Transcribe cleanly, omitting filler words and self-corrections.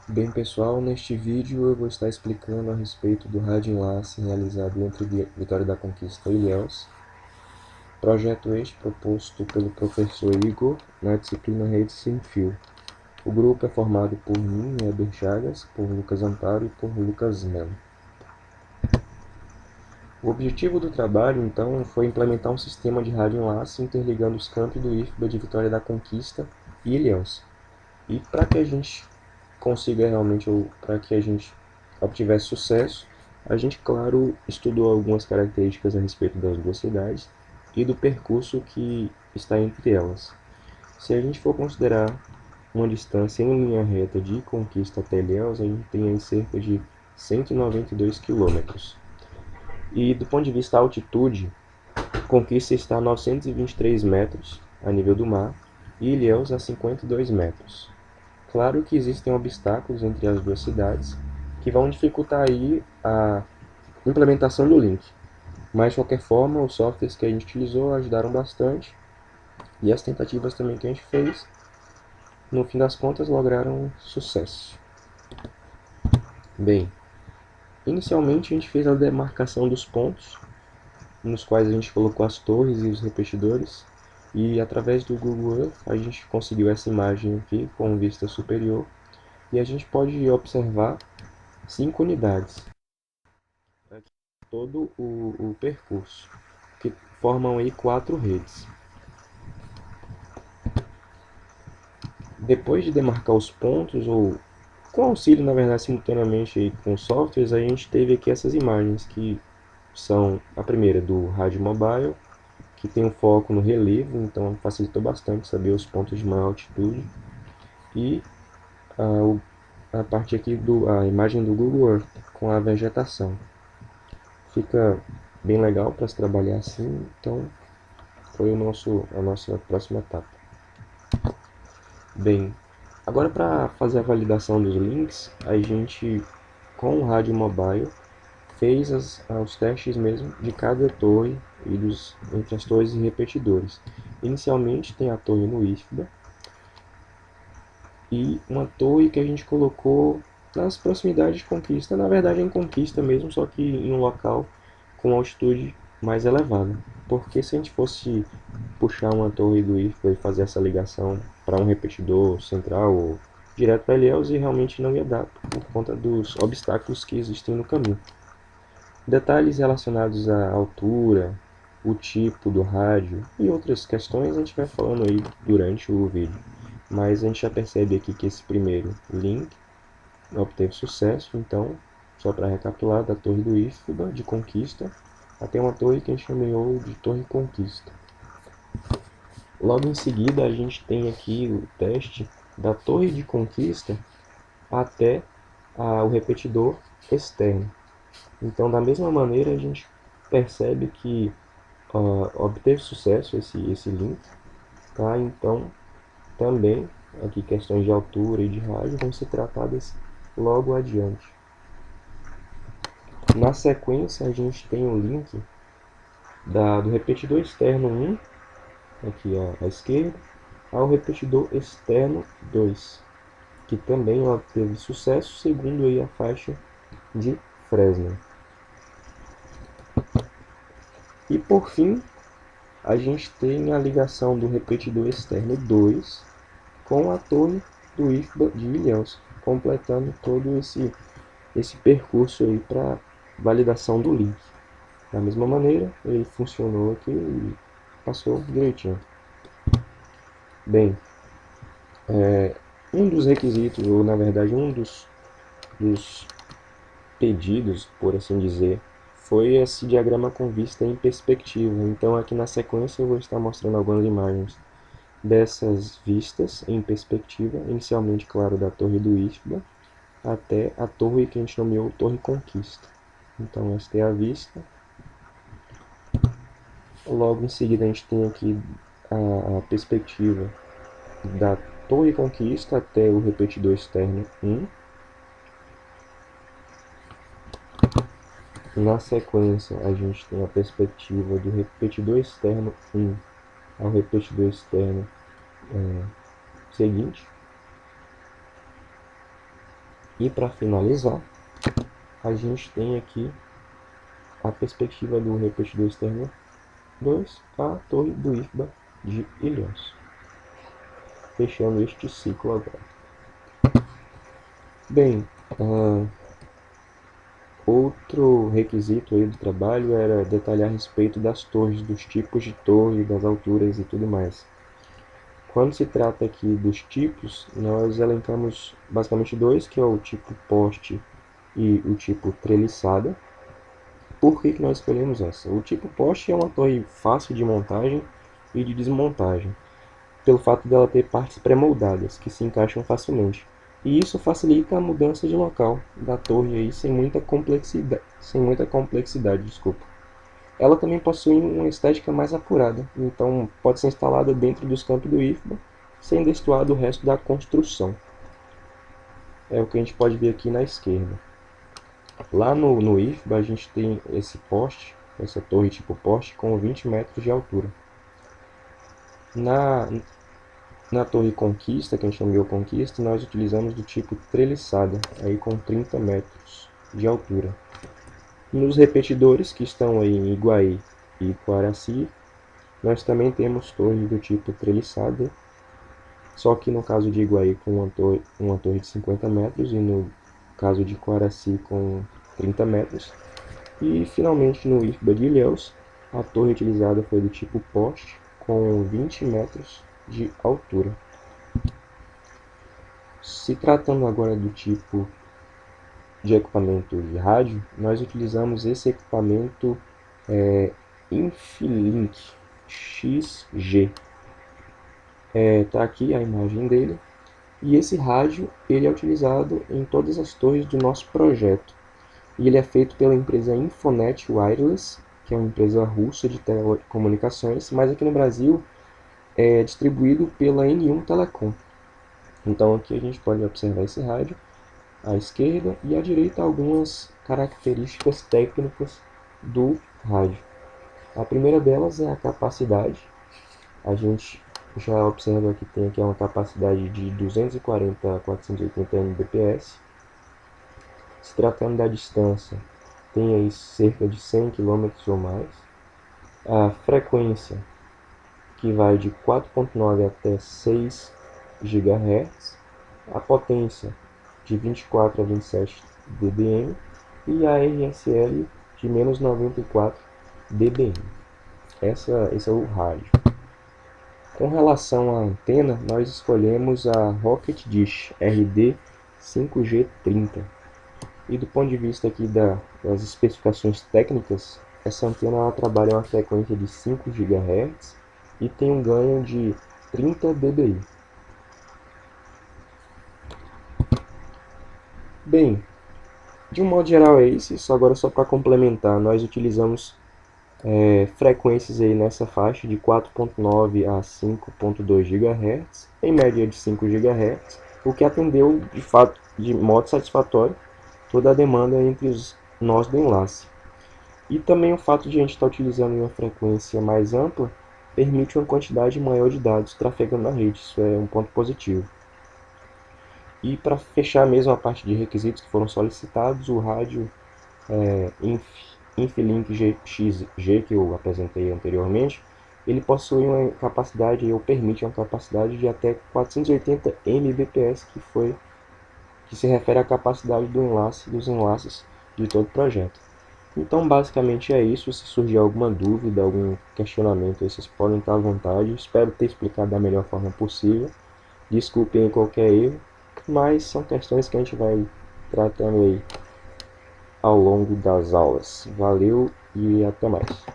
Bem pessoal, neste vídeo eu vou estar explicando a respeito do radioenlace realizado entre Vitória da Conquista e Ilhéus, projeto este proposto pelo professor Igor na disciplina Rede Sem Fio. O grupo é formado por mim, Heber Chagas, por Lucas Amparo e por Lucas Melo. O objetivo do trabalho, então, foi implementar um sistema de radioenlace interligando os campos do IFBA de Vitória da Conquista e Ilhéus. E para que a gente consiga realmente, ou para que a gente obtivesse sucesso, a gente, claro, estudou algumas características a respeito das duas cidades e do percurso que está entre elas. Se a gente for considerar uma distância em linha reta de Conquista até Ilhéus, a gente tem aí cerca de 192 quilômetros. E do ponto de vista da altitude, Conquista está a 923 metros a nível do mar e Ilhéus a 52 metros. Claro que existem obstáculos entre as duas cidades que vão dificultar aí a implementação do link. Mas de qualquer forma, os softwares que a gente utilizou ajudaram bastante e as tentativas também que a gente fez, no fim das contas, lograram sucesso. Bem, inicialmente a gente fez a demarcação dos pontos, nos quais a gente colocou as torres e os repetidores, e através do Google Earth a gente conseguiu essa imagem aqui com vista superior, e a gente pode observar 5 unidades, aqui, todo o percurso, que formam aí 4 redes. Depois de demarcar os pontos, ou com auxílio, na verdade, simultaneamente aí com softwares, a gente teve aqui essas imagens, que são a primeira do rádio mobile, que tem um foco no relevo, então facilitou bastante saber os pontos de maior altitude, e a parte aqui a imagem do Google Earth com a vegetação. Fica bem legal para se trabalhar assim, então foi a nossa próxima etapa. Bem, agora para fazer a validação dos links, a gente, com o rádio mobile, fez os testes mesmo de cada torre e entre as torres e repetidores. Inicialmente tem a torre no IFBA e uma torre que a gente colocou nas proximidades de Conquista, na verdade em Conquista mesmo, só que em um local com altitude mais elevada. Porque se a gente fosse puxar uma torre do IFBA e fazer essa ligação para um repetidor central ou direto para Ilhéus, e realmente não ia dar por conta dos obstáculos que existem no caminho. Detalhes relacionados à altura, o tipo do rádio e outras questões a gente vai falando aí durante o vídeo. Mas a gente já percebe aqui que esse primeiro link obteve sucesso, então, só para recapitular, da torre do IFBA de Conquista até uma torre que a gente nomeou de Torre Conquista. Logo em seguida a gente tem aqui o teste da torre de Conquista até o repetidor externo. Então, da mesma maneira, a gente percebe que obteve sucesso esse link, tá? Então, também aqui questões de altura e de rádio vão ser tratadas logo adiante. Na sequência, a gente tem o link do repetidor externo 1, aqui à esquerda, ao repetidor externo 2, que também obteve sucesso segundo aí a faixa de Fresnel. E por fim, a gente tem a ligação do repetidor externo 2 com a torre do IFBA de Ilhéus, completando todo esse percurso aí para validação do link. Da mesma maneira, ele funcionou aqui e passou direitinho. Bem, um dos requisitos, ou na verdade dos pedidos, por assim dizer, foi esse diagrama com vista em perspectiva. Então aqui na sequência eu vou estar mostrando algumas imagens dessas vistas em perspectiva, inicialmente, claro, da torre do IFBA até a torre que a gente nomeou Torre Conquista. Então esta é a vista. Logo em seguida a gente tem aqui a perspectiva da Torre Conquista até o repetidor externo 1. Na sequência a gente tem a perspectiva do repetidor externo 1 ao repetidor externo seguinte. E para finalizar, a gente tem aqui a perspectiva do repetidor externo 2, a torre do IFBA de Ilhéus. Fechando este ciclo agora. Bem, outro requisito aí do trabalho era detalhar a respeito das torres, dos tipos de torre, das alturas e tudo mais. Quando se trata aqui dos tipos, nós elencamos basicamente dois, que é o tipo poste e o tipo treliçada. Por que nós escolhemos essa? O tipo poste é uma torre fácil de montagem e de desmontagem, pelo fato dela ter partes pré-moldadas que se encaixam facilmente. E isso facilita a mudança de local da torre aí sem muita complexidade, desculpa. Ela também possui uma estética mais apurada, então pode ser instalada dentro dos campos do IFBA, sem destoar do resto da construção. É o que a gente pode ver aqui na esquerda. Lá no IFBA a gente tem esse poste, essa torre tipo poste, com 20 metros de altura. Na torre Conquista, que a gente chama de Conquista, nós utilizamos do tipo treliçada, aí com 30 metros de altura. Nos repetidores, que estão aí em Iguaí e Quaraci, nós também temos torre do tipo treliçada, só que no caso de Iguaí com uma torre de 50 metros e no caso de Quaraci com 30 metros. E finalmente no IFBA de Ilhéus, a torre utilizada foi do tipo poste, com 20 metros de altura. Se tratando agora do tipo de equipamento de rádio, nós utilizamos esse equipamento Infilink XG. Tá aqui a imagem dele. E esse rádio ele é utilizado em todas as torres do nosso projeto. E ele é feito pela empresa Infonet Wireless, que é uma empresa russa de telecomunicações, mas aqui no Brasil é distribuído pela N1 Telecom. Então aqui a gente pode observar esse rádio à esquerda e à direita algumas características técnicas do rádio. A primeira delas é a capacidade. A gente já observa que tem aqui uma capacidade de 240 a 480 Mbps. Se tratando da distância, tem aí cerca de 100 km ou mais. A frequência, que vai de 4.9 até 6 GHz. A potência, de 24 a 27 dBm. E a RSL, de menos 94 dBm. Esse é o rádio. Com relação à antena, nós escolhemos a Rocket Dish RD 5G30. E do ponto de vista aqui das especificações técnicas, essa antena ela trabalha uma frequência de 5 GHz e tem um ganho de 30 dBi. Bem, de um modo geral é isso. Agora só para complementar, nós utilizamos frequências aí nessa faixa de 4.9 a 5.2 GHz, em média de 5 GHz, o que atendeu de fato de modo satisfatório toda a demanda entre os nós do enlace. E também o fato de a gente estar utilizando uma frequência mais ampla permite uma quantidade maior de dados trafegando na rede, isso é um ponto positivo. E para fechar mesmo a parte de requisitos que foram solicitados, o rádio Infilink XG que eu apresentei anteriormente, ele possui uma capacidade, ou permite uma capacidade de até 480 Mbps, que se refere à capacidade dos enlaces de todo o projeto. Então basicamente é isso. Se surgir alguma dúvida, algum questionamento, vocês podem estar à vontade. Espero ter explicado da melhor forma possível. Desculpem qualquer erro, mas são questões que a gente vai tratando aí ao longo das aulas. Valeu e até mais.